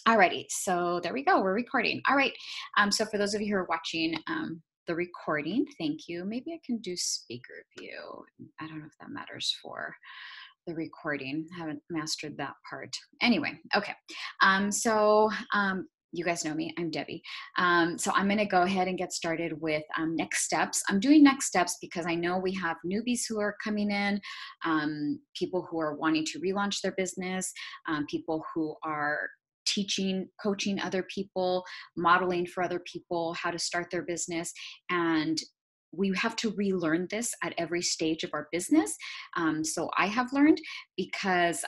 Alrighty, so there we go. We're recording. All right. So for those of you who are watching the recording, thank you. Maybe I can do speaker view. I don't know if that matters for the recording. I haven't mastered that part. Anyway, okay. You guys know me. I'm Debbie. So I'm going to go ahead and get started with next steps. I'm doing next steps because I know we have newbies who are coming in, people who are wanting to relaunch their business, people who are teaching, coaching other people, modeling for other people how to start their business. And we have to relearn this at every stage of our business. So I have learned because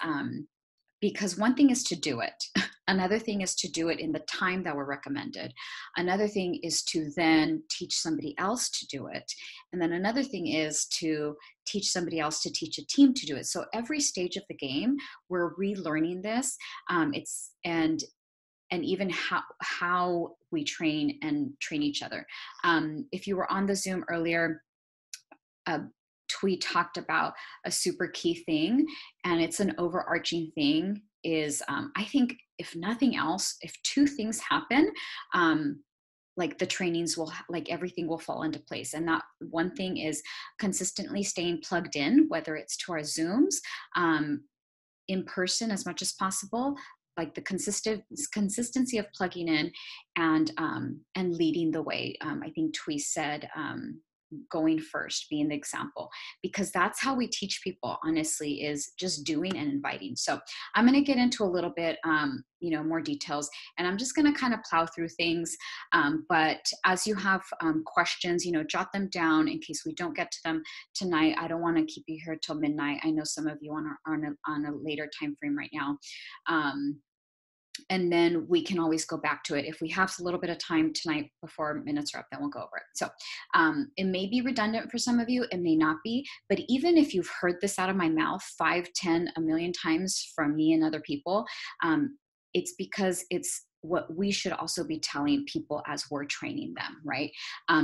one thing is to do it. Another thing is to do it in the time that we're recommended. Another thing is to then teach somebody else to do it. And then another thing is to teach somebody else to teach a team to do it. So every stage of the game, we're relearning this. And even how we train each other. If you were on the Zoom earlier, we talked about a super key thing, and it's an overarching thing is I think if nothing else, if two things happen, like the trainings will, like everything will fall into place. And that one thing is consistently staying plugged in, whether it's to our Zooms, in person as much as possible, like the consistency of plugging in and leading the way. I think Twee said, going first, being the example, because that's how we teach people, honestly, is just doing and inviting. So I'm going to get into a little bit, more details, and I'm just going to kind of plow through things. But as you have questions, jot them down in case we don't get to them tonight. I don't want to keep you here till midnight. I know some of you are on a later time frame right now. And then we can always go back to it. If we have a little bit of time tonight before minutes are up, then we'll go over it. So it may be redundant for some of you, it may not be, but even if you've heard this out of my mouth 5, 10, a million times from me and other people, it's because it's what we should also be telling people as we're training them, right?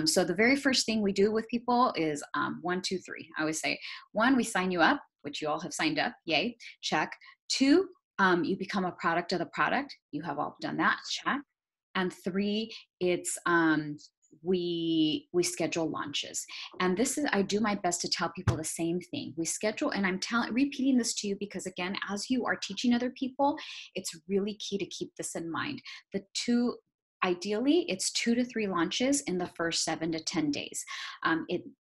So the very first thing we do with people is 1, 2, 3. I always say, 1, we sign you up, which you all have signed up, yay, check. 2, you become a product of the product. You have all done that, check. And 3, it's we schedule launches. And this is, I do my best to tell people the same thing. We schedule, and I'm repeating this to you because, again, as you are teaching other people, it's really key to keep this in mind. Ideally, it's 2 to 3 launches in the first 7 to 10 days.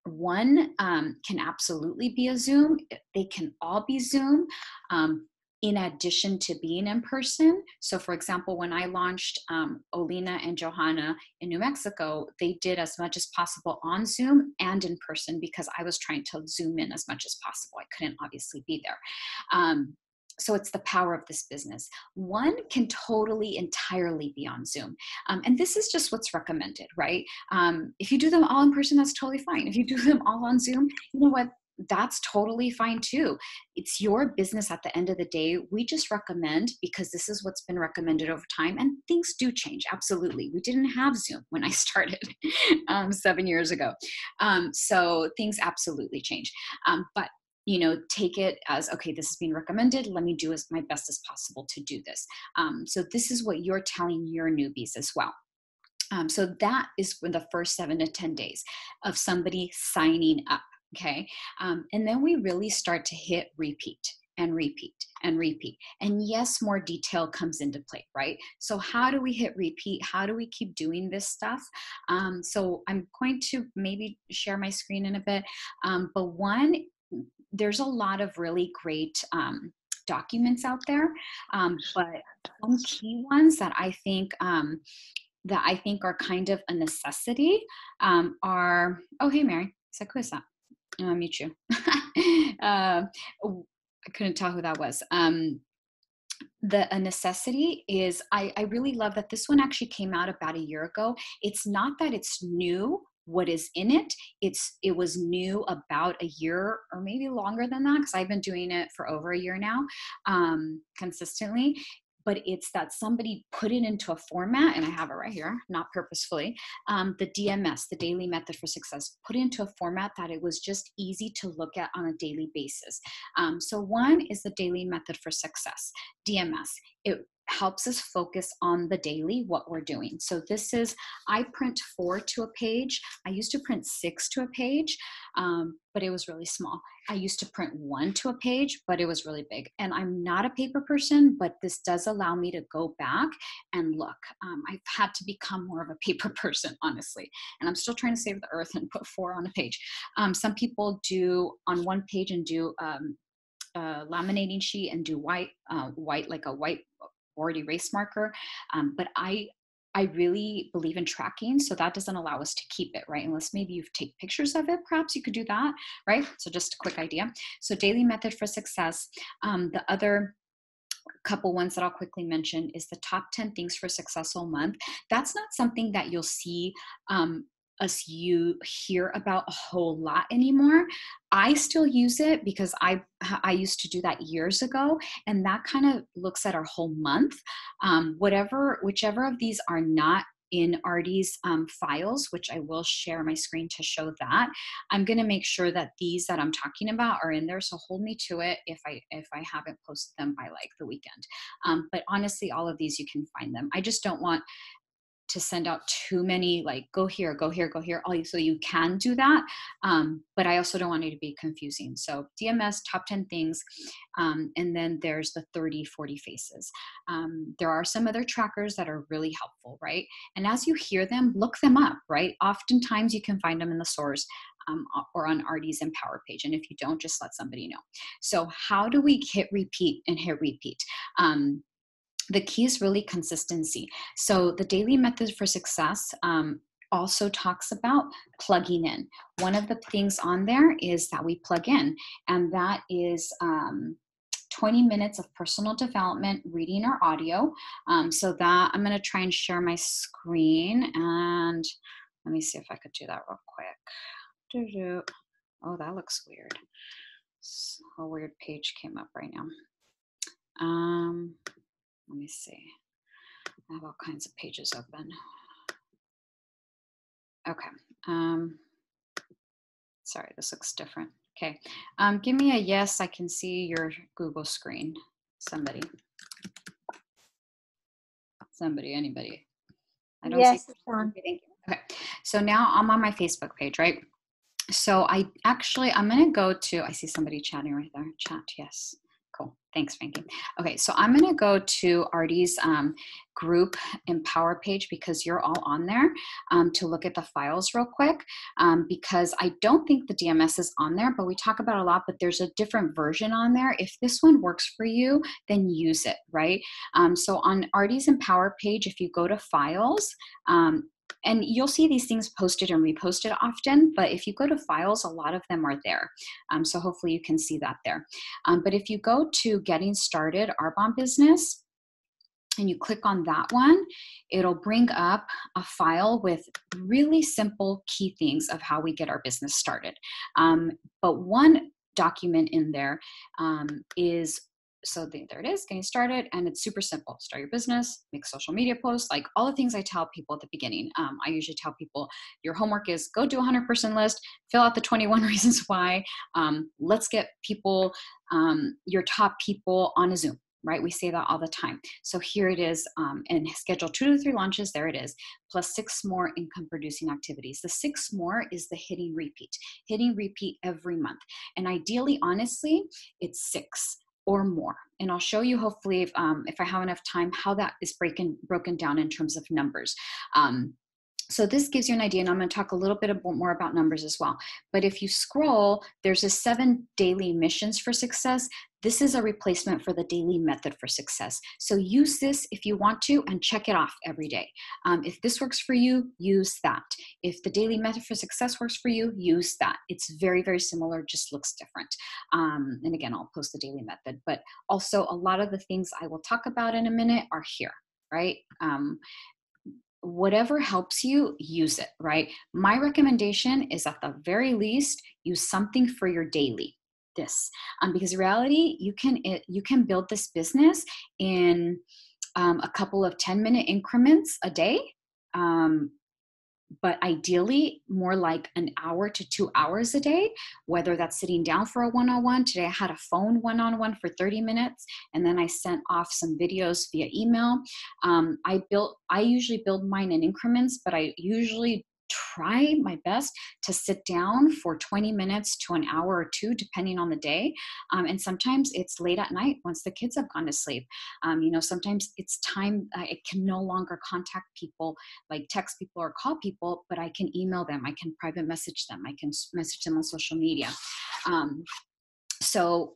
One can absolutely be a Zoom. They can all be Zoom. In addition to being in person. So for example, when I launched Olina and Johanna in New Mexico, they did as much as possible on Zoom and in person because I was trying to Zoom in as much as possible. I couldn't obviously be there. So it's the power of this business. One can totally, entirely be on Zoom. And this is just what's recommended, right? If you do them all in person, that's totally fine. If you do them all on Zoom, you know what? That's totally fine too. It's your business at the end of the day. We just recommend because this is what's been recommended over time, and things do change. Absolutely. We didn't have Zoom when I started 7 years ago. So things absolutely change. But take it as, okay, this is being recommended. Let me do my best as possible to do this. So this is what you're telling your newbies as well. So that is for the first 7 to 10 days of somebody signing up. Okay. And then we really start to hit repeat and repeat and repeat. And yes, more detail comes into play, right? So how do we hit repeat? How do we keep doing this stuff? So I'm going to maybe share my screen in a bit. But one, there's a lot of really great documents out there. But some key ones that I think are kind of a necessity are, oh, hey, Mary, who is that? I'll mute you. I couldn't tell who that was. A necessity is, I really love that this one actually came out about a year ago. It's not that it's new, what is in it. It was new about a year or maybe longer than that, because I've been doing it for over a year now, consistently. But it's that somebody put it into a format, and I have it right here, not purposefully, the DMS, the Daily Method for Success, put into a format that it was just easy to look at on a daily basis. So one is the Daily Method for Success, DMS. helps us focus on the daily, what we're doing. So this is, I print 4 to a page. I used to print 6 to a page, but it was really small. I used to print 1 to a page, but it was really big. And I'm not a paper person, but this does allow me to go back and look. I've had to become more of a paper person, honestly. And I'm still trying to save the earth and put 4 on a page. Some people do on 1 page and do laminating sheet and do white, like a white board erase marker. But I really believe in tracking, so that doesn't allow us to keep it, right? Unless maybe you take pictures of it, perhaps you could do that, right? So just a quick idea. So daily method for success. The other couple ones that I'll quickly mention is the top 10 things for a successful month. That's not something that you'll see you hear about a whole lot anymore. I still use it because I used to do that years ago, and that kind of looks at our whole month. Whichever of these are not in Artie's files, which I will share my screen to show that, I'm going to make sure that these that I'm talking about are in there. So hold me to it if I haven't posted them by like the weekend. But honestly, all of these you can find them. I just don't want to send out too many, like go here, go here, go here. So you can do that. But I also don't want it to be confusing. So DMS, top 10 things. And then there's the 30, 40 faces. There are some other trackers that are really helpful, right? And as you hear them, look them up, right? Oftentimes you can find them in the source or on Artie's Empower page. And if you don't, just let somebody know. So how do we hit repeat and hit repeat? The key is really consistency. So the daily method for success also talks about plugging in. One of the things on there is that we plug in, and that is 20 minutes of personal development, reading or audio. So that I'm going to try and share my screen, and let me see if I could do that real quick. Oh, that looks weird. A weird page came up right now. Let me see. I have all kinds of pages open. Okay. Sorry, this looks different. Okay. Give me a yes. I can see your Google screen. Somebody, anybody. I don't yes, see. it's on. Okay, thank you. Okay. So now I'm on my Facebook page, right? So I'm going to go to, I see somebody chatting right there. Chat, yes. Cool. Thanks, Frankie. Okay, so I'm going to go to Artie's group Empower page because you're all on there to look at the files real quick because I don't think the DMS is on there, but we talk about it a lot, but there's a different version on there. If this one works for you, then use it, right? So on Artie's Empower page, if you go to files, and you'll see these things posted and reposted often, but if you go to files, a lot of them are there. So hopefully you can see that there. But if you go to Getting Started, Arbonne Business, and you click on that one, it'll bring up a file with really simple key things of how we get our business started. But one document in there is, so there it is, getting started, and it's super simple. Start your business, make social media posts, like all the things I tell people at the beginning. I usually tell people your homework is go do a 100-person list, fill out the 21 reasons why. Let's get people, your top people on a Zoom. Right? We say that all the time. So here it is, and schedule 2 to 3 launches, there it is, plus 6 more income producing activities. The 6 more is the hitting repeat every month. And ideally, honestly, it's 6 or more. And I'll show you hopefully if I have enough time, how that is broken down in terms of numbers. So this gives you an idea, and I'm going to talk a little bit more about numbers as well. But if you scroll, there's a 7 daily missions for success. This is a replacement for the daily method for success. So use this if you want to and check it off every day. If this works for you, use that. If the daily method for success works for you, use that. It's very, very similar, just looks different. And again, I'll post the daily method, but also a lot of the things I will talk about in a minute are here, right? Whatever helps you, use it, right? My recommendation is at the very least, use something for your daily, because in reality, you can build this business in a couple of 10-minute increments a day. but ideally more like an hour to 2 hours a day, whether that's sitting down for a one-on-one. Today I had a phone one-on-one for 30 minutes, and then I sent off some videos via email. I usually build mine in increments, but I usually try my best to sit down for 20 minutes to an hour or two, depending on the day. And sometimes it's late at night once the kids have gone to sleep. Sometimes it's time, I can no longer contact people, like text people or call people, but I can email them, I can private message them, I can message them on social media. So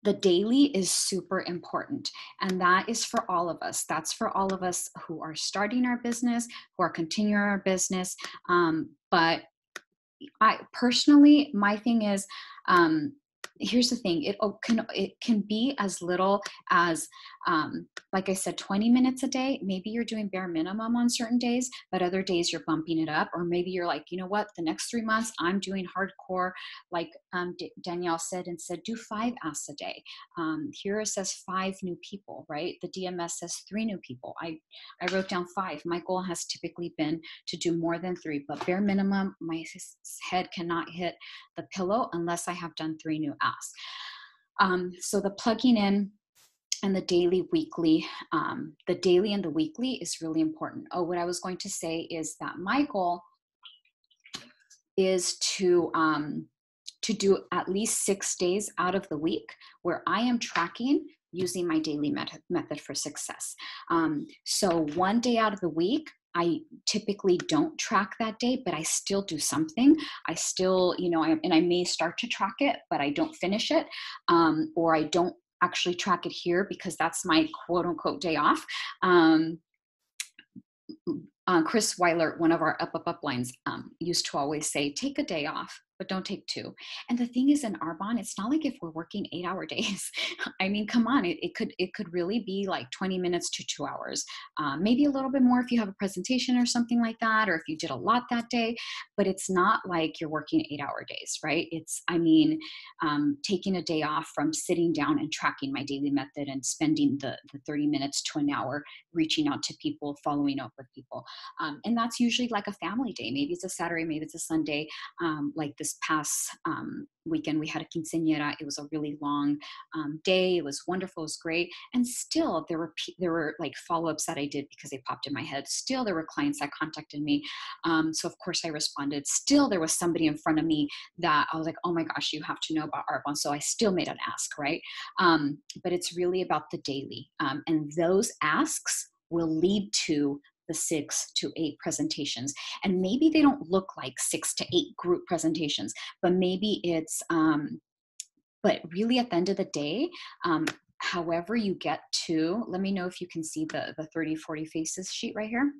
the daily is super important, and that is for all of us. That's for all of us who are starting our business, who are continuing our business. But I personally, my thing is, here's the thing, it can be as little as, like I said, 20 minutes a day. Maybe you're doing bare minimum on certain days, but other days you're bumping it up. Or maybe you're like, you know what, the next 3 months I'm doing hardcore, like Danielle said, and said, do 5 asks a day. Here it says 5 new people, right? The DMS says 3 new people. I wrote down 5. My goal has typically been to do more than 3, but bare minimum, my head cannot hit the pillow unless I have done 3 new asks. So the plugging in and the daily, weekly, the daily and the weekly is really important. Oh, what I was going to say is that my goal is to do at least 6 days out of the week where I am tracking using my daily method for success. So 1 day out of the week, I typically don't track that day, but I still do something. I still, and I may start to track it, but I don't finish it, or I don't actually track it here because that's my quote unquote day off. Chris Weiler, one of our up lines, used to always say, take a day off, but don't take 2. And the thing is, in Arbonne, it's not like if we're working 8-hour days. I mean, come on, it could really be like 20 minutes to 2 hours, maybe a little bit more if you have a presentation or something like that, or if you did a lot that day, but it's not like you're working 8-hour days, right? It's, taking a day off from sitting down and tracking my daily method and spending the 30 minutes to an hour reaching out to people, following up with people. And that's usually like a family day. Maybe it's a Saturday, maybe it's a Sunday. Like this past weekend, we had a quinceañera. It was a really long day. It was wonderful. It was great. And still, there were like follow-ups that I did because they popped in my head. Still, there were clients that contacted me. So of course I responded. Still, there was somebody in front of me that I was like, oh my gosh, you have to know about Arbonne. So I still made an ask, right? But it's really about the daily. And those asks will lead to the 6 to 8 presentations. And maybe they don't look like 6 to 8 group presentations, but maybe it's, but really at the end of the day, however you get to, let me know if you can see the 30, 40 faces sheet right here.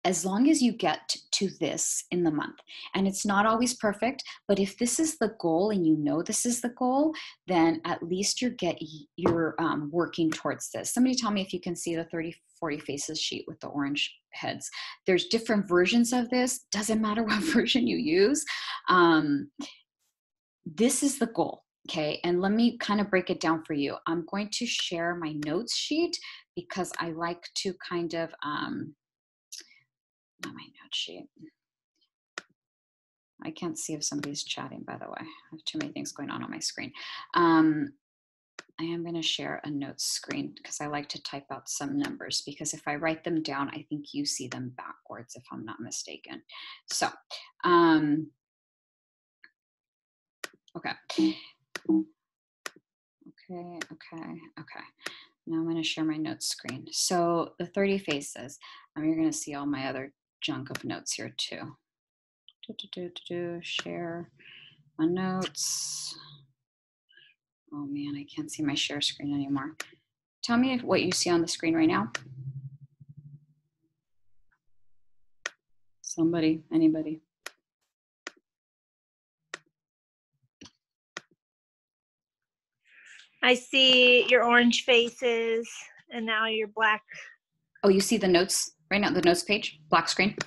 As long as you get to this in the month, and it's not always perfect, but if this is the goal and you know this is the goal, then at least you're working towards this. Somebody tell me if you can see the 30, 40 faces sheet with the orange heads. There's different versions of this. Doesn't matter what version you use. This is the goal. Okay, and let me kind of break it down for you. I'm going to share my notes sheet because I like to kind of, not my note sheet. I can't see if somebody's chatting, by the way. I have too many things going on my screen. I am going to share a notes screen because I like to type out some numbers, because if I write them down, I think you see them backwards if I'm not mistaken. So, okay. Now I'm going to share my notes screen. So the 30 faces, you're going to see all my other junk of notes here too. Share my notes. Oh man, I can't see my share screen anymore. Tell me what you see on the screen right now. Somebody, anybody. I see your orange faces and now your black. Oh, you see the notes right now, the notes page, black screen?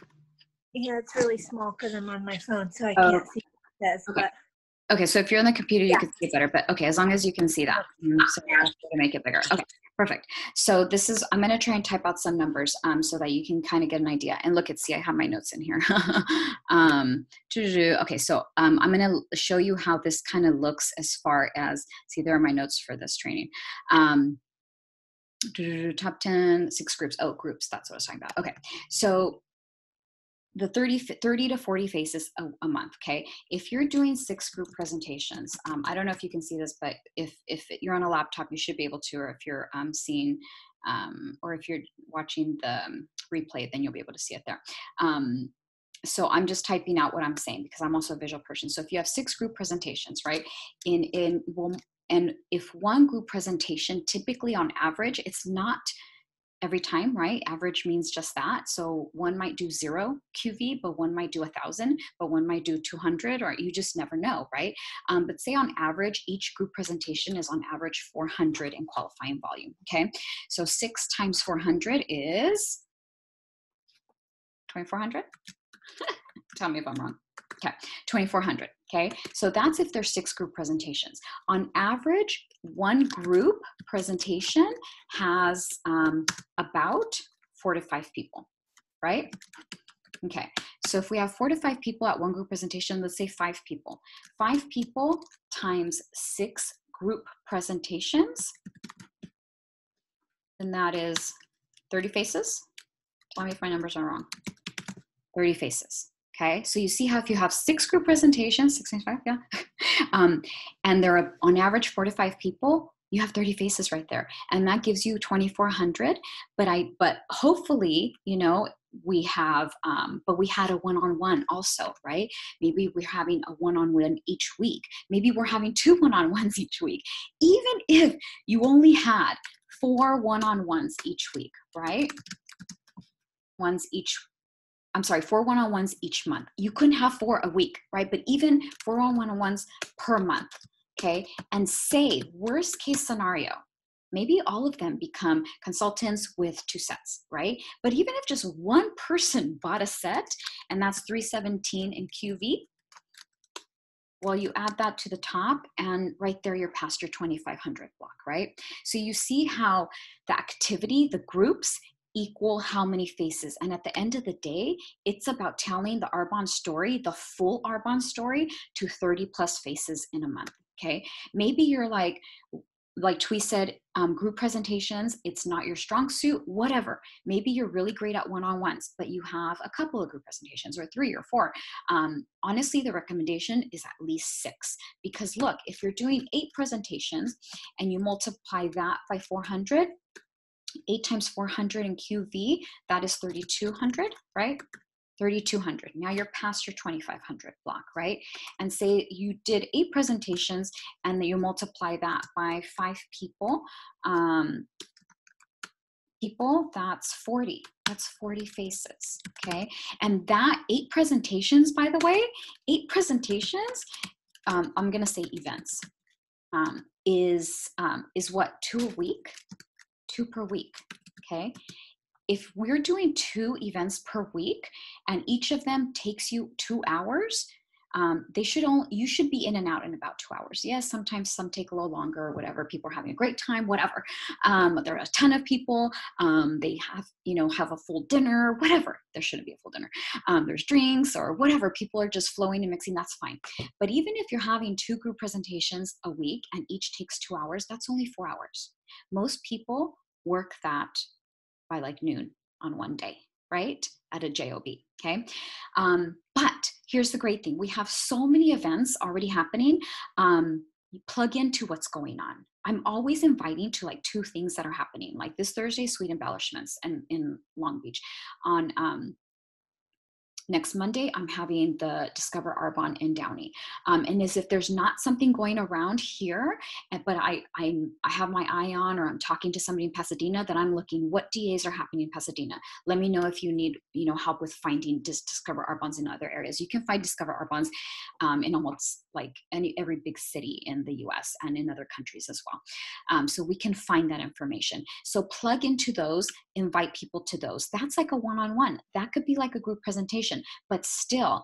Yeah, it's really small because I'm on my phone, so I can't see what it says. Okay. But okay, so if you're on the computer, you can see it better, but okay, as long as you can see that. So I'll try to make it bigger. Okay, Perfect. So this is, I'm going to try and type out some numbers so that you can kind of get an idea. And look, see, I have my notes in here. Okay, so I'm going to show you how this kind of looks as far as, see, there are my notes for this training. Top 10, 6 groups. Oh, groups, that's what I was talking about. Okay, so the 30 to 40 faces a month, okay? If you're doing 6 group presentations, I don't know if you can see this, but if you're on a laptop, you should be able to, or if you're seeing, or if you're watching the replay, then you'll be able to see it there. So I'm just typing out what I'm saying because I'm also a visual person. So if you have 6 group presentations, right, and if one group presentation, typically on average, it's not every time, right? Average means just that. So one might do 0 QV, but one might do 1,000, but one might do 200, or you just never know, right? But say on average, each group presentation is on average 400 in qualifying volume, okay? So 6 times 400 is 2,400? Tell me if I'm wrong. Okay, 2,400, okay? So that's if there's 6 group presentations. On average, one group presentation has about 4 to 5 people, right? Okay, so if we have 4 to 5 people at one group presentation, let's say 5 people. 5 people times 6 group presentations, then that is 30 faces. Tell me if my numbers are wrong. 30 faces. Okay, so you see how if you have 6 group presentations, 6 times 5, yeah, and there are on average 4 to 5 people, you have 30 faces right there, and that gives you 2,400. But hopefully, you know, we have, but we had a one-on-one also, right? Maybe we're having a one-on-one each week. Maybe we're having 2 one-on-ones each week. Even if you only had 4 one-on-ones each week, right? 4 one-on-ones each month. You couldn't have 4 a week, right? But even 4 one-on-ones per month, okay? And say, worst case scenario, maybe all of them become consultants with 2 sets, right? But even if just one person bought a set, and that's 317 in QV, well, you add that to the top, and right there, you're past your 2,500 block, right? So you see how the activity, the groups, equal how many faces. And at the end of the day, it's about telling the Arbonne story, the full Arbonne story, to 30 plus faces in a month, okay? Maybe you're like Twee said, group presentations, it's not your strong suit, whatever. Maybe you're really great at one-on-ones, but you have a couple of group presentations, or 3 or 4. Honestly, the recommendation is at least 6, because look, if you're doing 8 presentations and you multiply that by 400, 8 times 400 in QV, that is 3,200, right? 3,200. Now you're past your 2,500 block, right? And say you did 8 presentations and then you multiply that by 5 people, that's 40. That's 40 faces, okay? And that 8 presentations, by the way, 8 presentations, I'm gonna say events, is what, 2 a week? 2 per week, okay? If we're doing 2 events per week and each of them takes you 2 hours, you should be in and out in about 2 hours. Yes, sometimes some take a little longer or whatever. People are having a great time, whatever. There are a ton of people. They have a full dinner, whatever. There shouldn't be a full dinner. There's drinks or whatever. People are just flowing and mixing. That's fine. But even if you're having 2 group presentations a week and each takes 2 hours, that's only 4 hours. Most people work that by like noon on one day, right? At a JOB, okay? But here's the great thing. We have so many events already happening. You plug into what's going on. I'm always inviting to like 2 things that are happening. Like this Thursday, Sweet Embellishments in Long Beach. On next Monday, I'm having the Discover Arbonne in Downey. And as if there's not something going around here, but I have my eye on, or I'm talking to somebody in Pasadena, that I'm looking what DAs are happening in Pasadena. Let me know if you need help with finding Discover Arbonnes in other areas. You can find Discover Arbonnes in almost like every big city in the US and in other countries as well. So we can find that information. So plug into those, invite people to those. That's like a one-on-one. That could be like a group presentation. But still,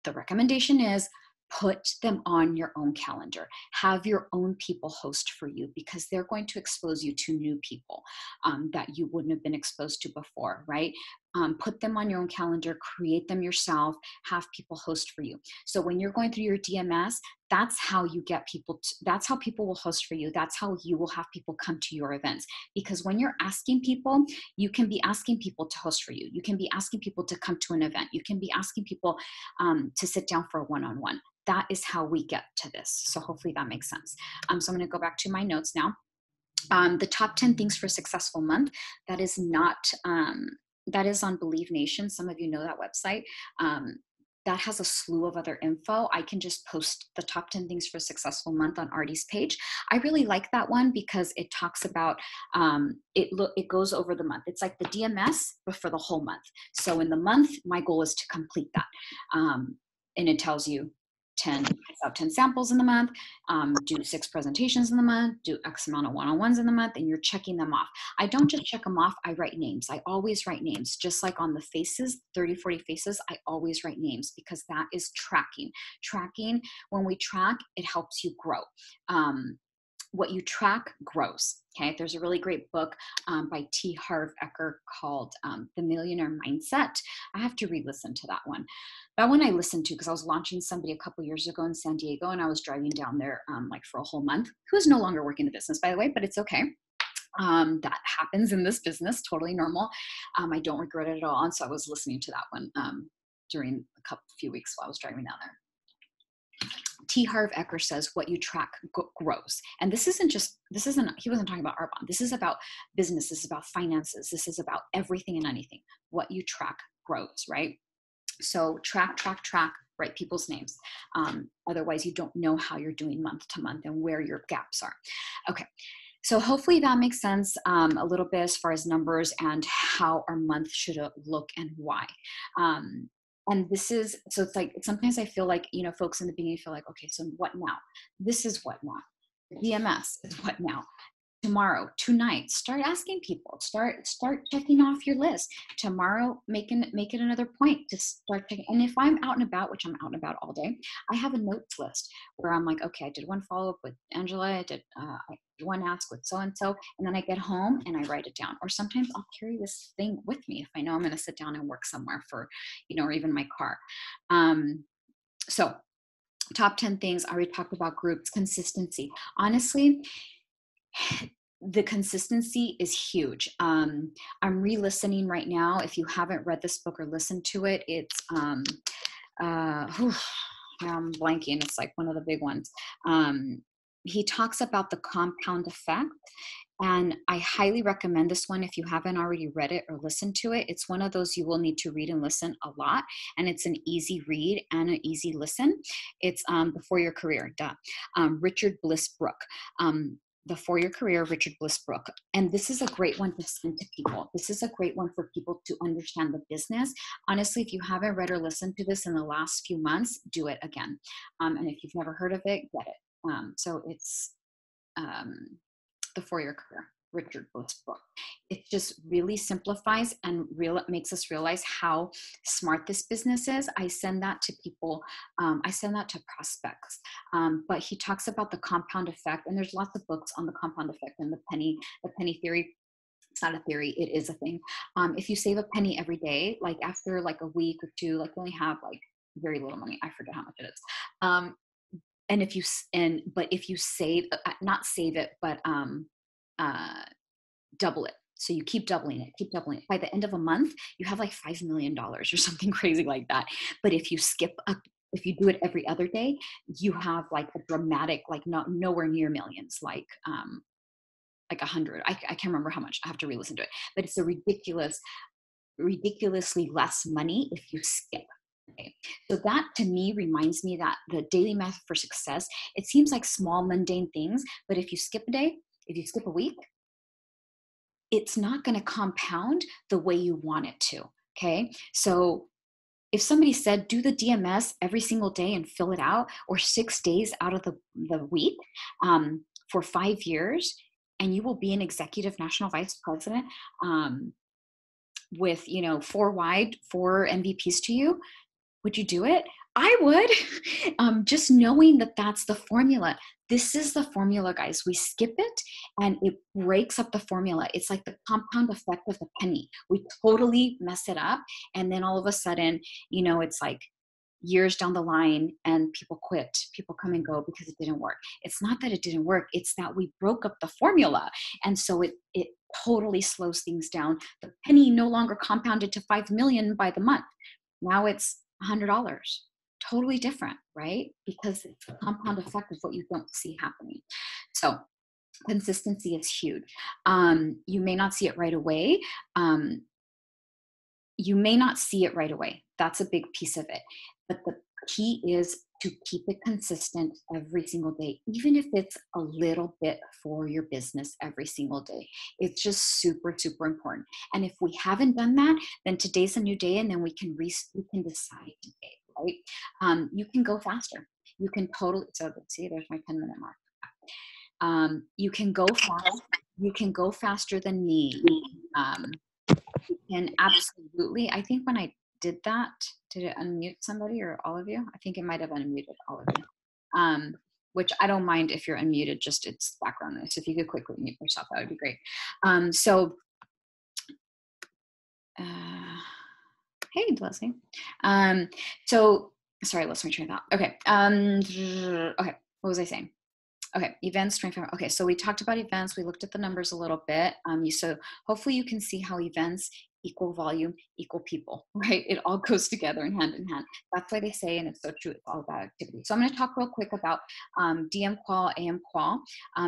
the recommendation is Put them on your own calendar. Have your own people host for you, because they're going to expose you to new people that you wouldn't have been exposed to before, right? Put them on your own calendar, create them yourself, have people host for you. So when you're going through your DMS, that's how you get people, that's how people will host for you. That's how you will have people come to your events. Because when you're asking people, you can be asking people to host for you. You can be asking people to come to an event. You can be asking people to sit down for a one-on-one. That is how we get to this. So hopefully that makes sense. So I'm going to go back to my notes now. The top 10 things for a successful month. That is not, that is on Believe Nation. Some of you know that website. That has a slew of other info. I can just post the top 10 things for a successful month on Artie's page. I really like that one because it talks about, it goes over the month. It's like the DMS, but for the whole month. So in the month, my goal is to complete that. And it tells you 10 samples in the month, do 6 presentations in the month, do X amount of one-on-ones in the month, and you're checking them off. I don't just check them off, I write names. I always write names. Just like on the faces, 30, 40 faces, I always write names because that is tracking. Tracking, when we track, it helps you grow. What you track grows. Okay, there's a really great book by T. Harv Eker called The Millionaire Mindset. I have to re-listen to that one. That one I listened to because I was launching somebody a couple years ago in San Diego, and I was driving down there like for a whole month, who is no longer working the business, by the way, but it's okay. That happens in this business, totally normal. I don't regret it at all. And so I was listening to that one during a few weeks while I was driving down there. T. Harv Eker says what you track grows. And this isn't, he wasn't talking about Arbonne. This is about business. This is about finances. This is about everything and anything. What you track grows, right? So track, write people's names. Otherwise you don't know how you're doing month to month and where your gaps are. Okay. So hopefully that makes sense a little bit as far as numbers and how our month should look and why. And this is, so it's like, sometimes I feel like, you know, folks in the beginning feel like, okay, so what now? This is what now. DMS is what now. Tomorrow, tonight, start asking people, start checking off your list. Tomorrow, make it another point to start checking. And if I'm out and about, which I'm out and about all day, I have a notes list where I'm like, okay, I did one follow-up with Angela, I did one ask with so-and-so, and then I get home and I write it down. Or sometimes I'll carry this thing with me if I know I'm going to sit down and work somewhere for, you know, or even my car. So top 10 things, I already talked about groups, consistency. Honestly, the consistency is huge. I'm re-listening right now. If you haven't read this book or listened to it, it's, I'm blanking. It's like one of the big ones. He talks about the compound effect. And I highly recommend this one if you haven't already read it or listened to it. It's one of those you will need to read and listen a lot. And it's an easy read and an easy listen. It's Before Your Career, Richard Bliss Brooke. Before Your Career, Richard Bliss Brooke. And this is a great one to send to people. This is a great one for people to understand the business. Honestly, if you haven't read or listened to this in the last few months, do it again. And if you've never heard of it, get it. So it's Before Your Career, Richard Bliss Brooke. It just really simplifies and makes us realize how smart this business is. I send that to people. I send that to prospects. But he talks about the compound effect, and there's lots of books on the compound effect and the penny theory. It's not a theory, it is a thing. If you save a penny every day, like after like a week or two, like you only have like very little money. I forget how much it is. And if you save, not save it, but double it. So you keep doubling it. By the end of a month, you have like $5 million or something crazy like that. But if you if you do it every other day, you have like a dramatic, like nowhere near millions, like 100. I can't remember how much. I have to re-listen to it. But it's a ridiculously less money if you skip. Okay. So that to me reminds me that the daily method for success, it seems like small mundane things, but if you skip a day, if you skip a week, it's not going to compound the way you want it to. Okay. So if somebody said, do the DMS every single day and fill it out, or 6 days out of the week for 5 years, and you will be an executive national vice president with, 4 MVP to you, would you do it? I would. Just knowing that that's the formula. This is the formula, guys. We skip it and it breaks up the formula. It's like the compound effect of the penny. We totally mess it up. And then all of a sudden, you know, it's like years down the line and people quit. People come and go because it didn't work. It's not that it didn't work. It's that we broke up the formula. And so it totally slows things down. The penny no longer compounded to 5 million by the month. Now it's $100. Totally different, right? Because it's a compound effect of what you don't see happening. So consistency is huge. You may not see it right away. You may not see it right away. That's a big piece of it. But the key is to keep it consistent every single day, even if it's a little bit for your business every single day. It's just super, super important. And if we haven't done that, then today's a new day, and then we can decide today, right? You can go faster. You can totally, so let's see, there's my 10-minute mark. You can go fast. You can go faster than me. And absolutely, I think when I did that, did it unmute somebody or all of you? I think it might have unmuted all of you. Which I don't mind if you're unmuted, just it's background noise. So if you could quickly mute yourself, that would be great. Hey, Leslie. So sorry, let's me try that. Okay. Okay, what was I saying? Okay, events, 25. Okay, so we talked about events. We looked at the numbers a little bit. So hopefully you can see how events equal volume, equal people, right? It all goes together and hand in hand. That's why they say, and it's so true, it's all about activity. So I'm going to talk real quick about DM qual, AM qual,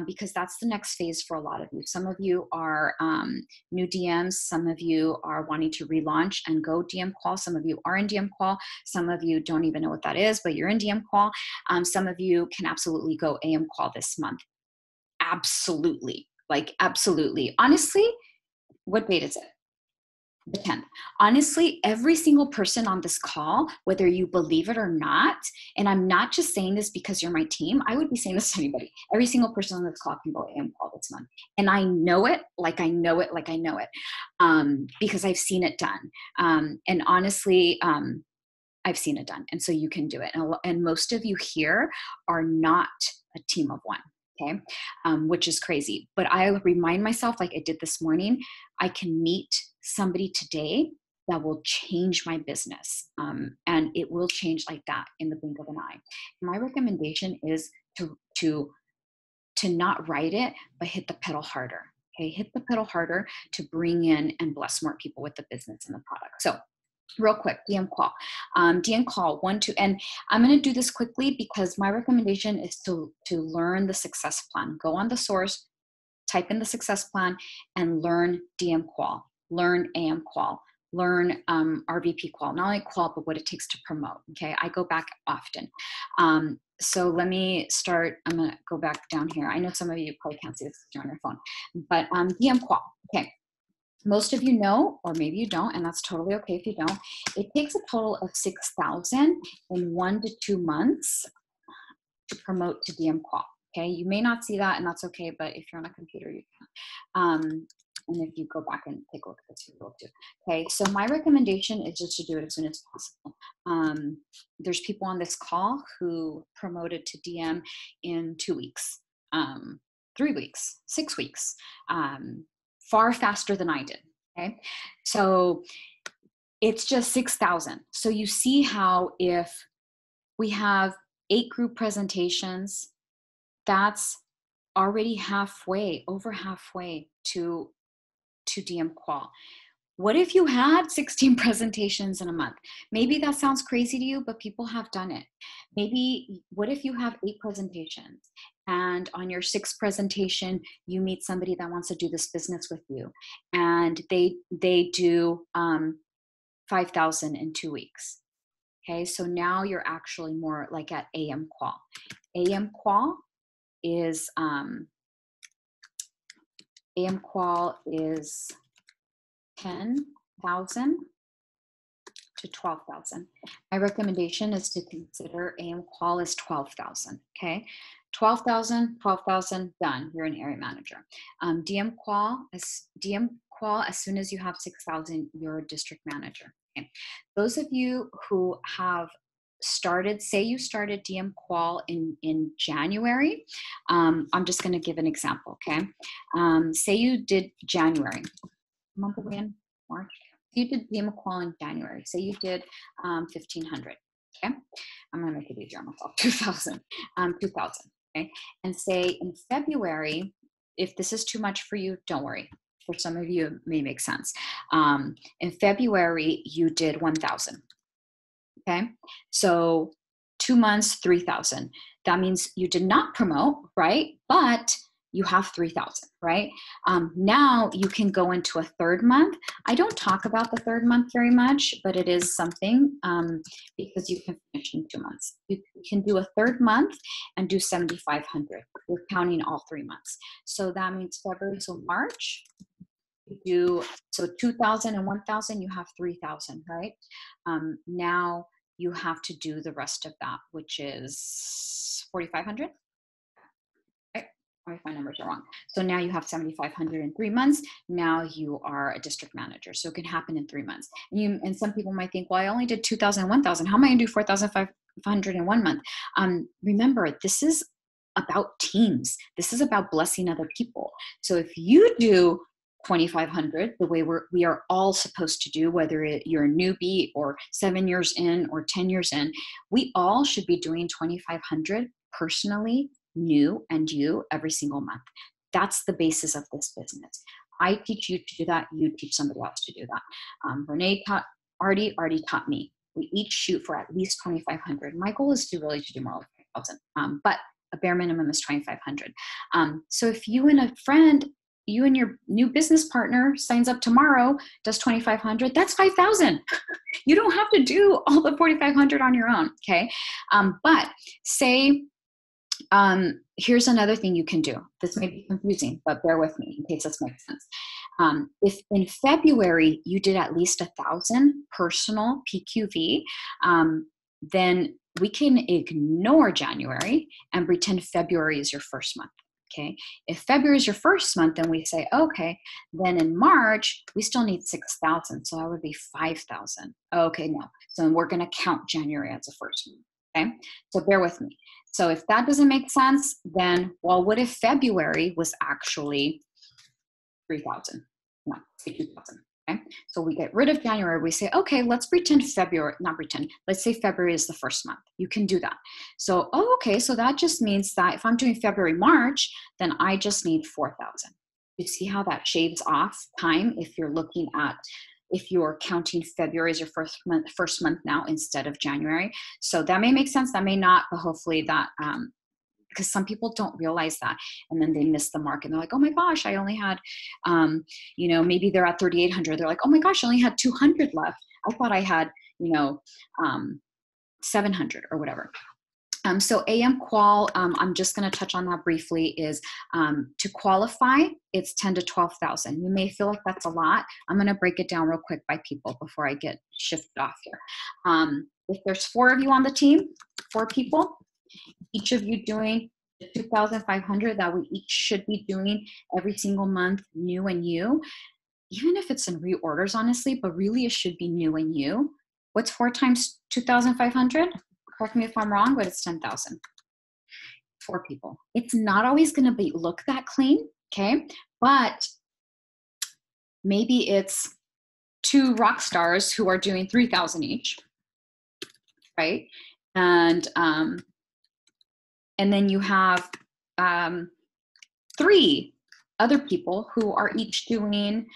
because that's the next phase for a lot of you. Some of you are new DMs. Some of you are wanting to relaunch and go DM qual. Some of you are in DM qual. Some of you don't even know what that is, but you're in DM qual. Some of you can absolutely go AM qual this month. Absolutely. Like, absolutely. Honestly, what date is it? The 10th. Honestly, every single person on this call, whether you believe it or not, and I'm not just saying this because you're my team, I would be saying this to anybody. Every single person on this call can go AM call this month. And I know it, like I know it, like I know it, because I've seen it done. And honestly, I've seen it done. And so you can do it. And most of you here are not a team of one. Okay. Which is crazy. But I remind myself, like I did this morning, I can meet somebody today that will change my business. And it will change like that in the blink of an eye. My recommendation is to not write it, but hit the pedal harder. Okay. Hit the pedal harder to bring in and bless more people with the business and the product. So real quick, DM call. DM call 1, 2, and I'm going to do this quickly because my recommendation is to learn the success plan. Go on the source, type in the success plan, and learn DM qual, learn AM qual, learn RVP qual, not only qual, but what it takes to promote. Okay, I go back often. So let me start. I'm going to go back down here. I know some of you probably can't see this because you're on your phone, but DM qual. Okay. Most of you know, or maybe you don't, and that's totally okay if you don't. It takes a total of 6,000 in 1 to 2 months to promote to DM qual. Okay, you may not see that, and that's okay. But if you're on a computer, you can. And if you go back and take a look at this, you will too. Okay, so my recommendation is just to do it as soon as possible. There's people on this call who promoted to DM in 2 weeks, 3 weeks, 6 weeks. Far faster than I did. Okay. So it's just 6,000. So you see how if we have 8 group presentations, that's already halfway, over halfway to DM qual. What if you had 16 presentations in a month? Maybe that sounds crazy to you, but people have done it. Maybe, what if you have 8 presentations and on your 6th presentation, you meet somebody that wants to do this business with you and they do 5,000 in 2 weeks. Okay, so now you're actually more like at AM qual. AM qual is 10,000 to 12,000. My recommendation is to consider AM qual as 12,000. Okay, 12,000, 12,000, done. You're an area manager. DM qual as soon as you have 6,000, you're a district manager. Okay. Those of you who have say you started DM Qual in January. I'm just going to give an example, okay? Say you did January. Month of in March. You did DM Qual in January. Say you did 1,500. Okay, I'm going to make it easier on myself. 2,000. 2,000. Okay, and say in February, if this is too much for you, don't worry. For some of you, it may make sense. In February, you did 1,000. Okay, so 2 months, 3,000. That means you did not promote, right? But you have 3,000, right? Now you can go into a third month. I don't talk about the third month very much, but it is something because you can finish in 2 months. You can do a third month and do 7,500. We're counting all 3 months. So that means February, so March, you do, so 2,000 and 1,000, you have 3,000, right? Now you have to do the rest of that, which is 4,500. Right? Or if my numbers are wrong. So now you have 7,500 in 3 months. Now you are a district manager. So it can happen in 3 months. And some people might think, well, I only did 2,000 and 1,000. How am I going to do 4,500 in 1 month? Remember, this is about teams. This is about blessing other people. So if you do 2,500, the way we are all supposed to do, whether you're a newbie or 7 years in or 10 years in, we all should be doing 2,500 personally, new and you every single month. That's the basis of this business. I teach you to do that. You teach somebody else to do that. Renee taught Artie taught me. We each shoot for at least 2,500. My goal is to really do more like 5,000, but a bare minimum is 2,500. So if you and a friend, you and your new business partner signs up tomorrow, does 2,500, that's 5,000. You don't have to do all the 4,500 on your own, okay? But say, here's another thing you can do. This may be confusing, but bear with me in case this makes sense. If in February you did at least 1,000 personal PQV, then we can ignore January and pretend February is your first month. Okay. If February is your first month, then we say, okay, then in March, we still need 6,000. So that would be 5,000. Okay, no. So we're going to count January as a first month. Okay. So bear with me. So if that doesn't make sense, then, well, what if February was actually 3,000? No, say 2,000. Okay. So we get rid of January. We say, okay, let's pretend February, not pretend. Let's say February is the first month. You can do that. So, oh, okay. So that just means that if I'm doing February, March, then I just need 4,000. You see how that shaves off time if you're looking at, if you're counting February as your first month now instead of January. So that may make sense. That may not, but hopefully that, because some people don't realize that, and then they miss the mark and they're like, oh my gosh, I only had, maybe they're at 3,800. They're like, oh my gosh, I only had 200 left. I thought I had, 700 or whatever. So AM Qual, I'm just going to touch on that briefly, is to qualify, it's 10 to 12,000. You may feel like that's a lot. I'm going to break it down real quick by people before I get shifted off here. If there's 4 of you on the team, 4 people, each of you doing 2,500 that we each should be doing every single month, new and you, even if it's in reorders, honestly, but really it should be new and you. What's 4 times 2,500? Correct me if I'm wrong, but it's 10,000. 4 people. It's not always going to look that clean, okay? But maybe it's 2 rock stars who are doing 3,000 each, right? And then you have 3 other people who are each doing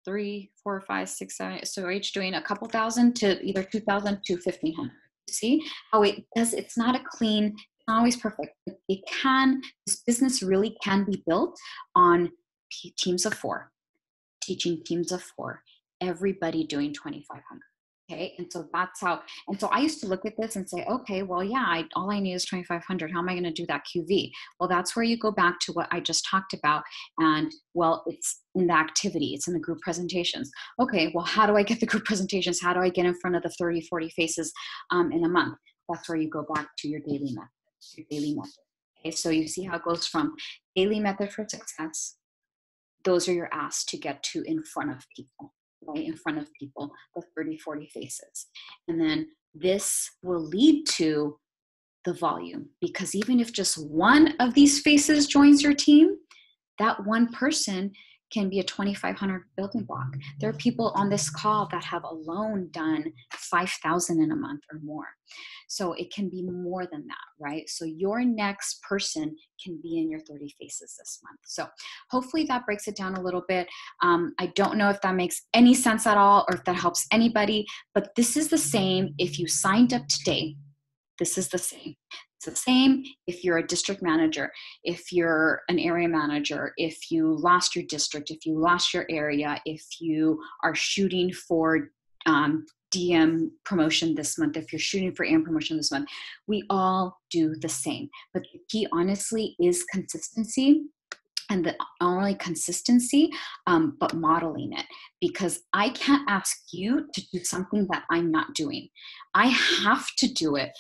3, 4, 5, 6, 7. So we're each doing a couple thousand to either 2,000 to 1,500. See how it does? It's not a clean, it's not always perfect. It can, this business really can be built on teams of 4, teaching teams of 4, everybody doing 2,500. Okay, and so that's how, and so I used to look at this and say, okay, well, yeah, all I need is 2,500. How am I going to do that QV? Well, that's where you go back to what I just talked about. And well, it's in the activity, it's in the group presentations. Okay, well, how do I get the group presentations? How do I get in front of the 30, 40 faces in a month? That's where you go back to your daily method. Okay, so you see how it goes from daily method for success. Those are your asks to get to in front of people. right in front of people, the 30, 40 faces. And then this will lead to the volume, because even if just one of these faces joins your team, that one person can be a 2,500 building block. There are people on this call that have alone done 5,000 in a month or more. So it can be more than that, right? So your next person can be in your 30 faces this month. So hopefully that breaks it down a little bit. I don't know if that makes any sense at all or if that helps anybody, but this is the same if you signed up today. This is the same. It's the same if you're a district manager, if you're an area manager, if you lost your district, if you lost your area, if you are shooting for DM promotion this month, if you're shooting for AM promotion this month, we all do the same. But the key, honestly, is consistency. And not only consistency, but modeling it, because I can't ask you to do something that I'm not doing. I have to do it